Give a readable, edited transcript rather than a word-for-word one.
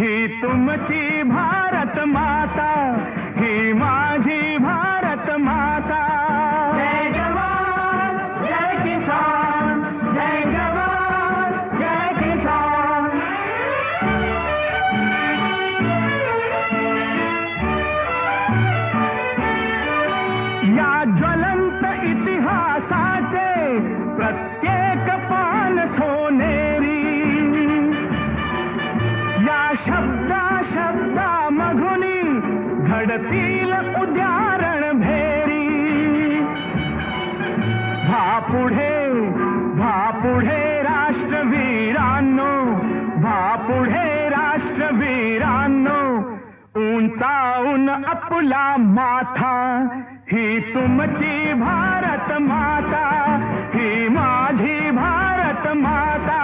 ही तुमची भारत माता, ही माझी भारत माता. जय जवान जय किसान, जय जवान जय किसान. या ज्वलंत इतिहासाचे प्रत्येक पान सोनेरी, या शब्दा शब्दा मधुनी झडतील उद्यारण भेरी. व्हा पुढे राष्ट्रवीरांनो, व्हा पुढे राष्ट्रवीरांनो. उंचावून आपला माथा, ही तुमची भारत माता, ही माझी भारत माता.